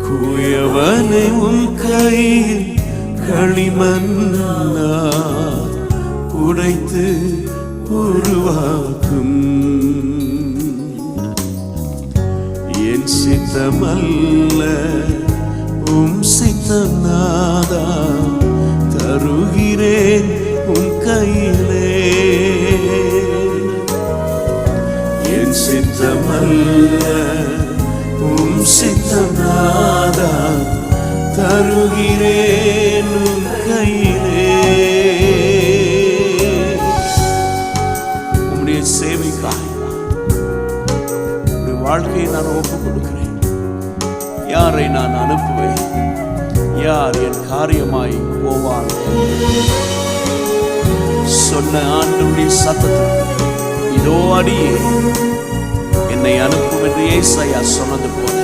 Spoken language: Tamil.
குயவனை உன் கையில் களிமண்ணா உடைத்து உருவாக்கும். என் சித்தமல்ல உம் சித்தம் நாதா, தருகிறேன் உன் கையிலே. என் சித்தமல்ல உம் சித்தம் நாதா, தருகிறேன் உன் கையிலே. உம்முடைய சேவைக்காய் உம்முடைய வாழ்க்கையை நான் ஒப்புக் கொடுக்கிறேன். யாரை நான் அனுப்புவேன்? யார் என் காரியமாய் போவான்? சொன்ன ஆண்டவருடைய சத்தத்திற்கு இதோ அடியே என்னை அனுப்பும் என்று ஏசாயா சொன்னது போல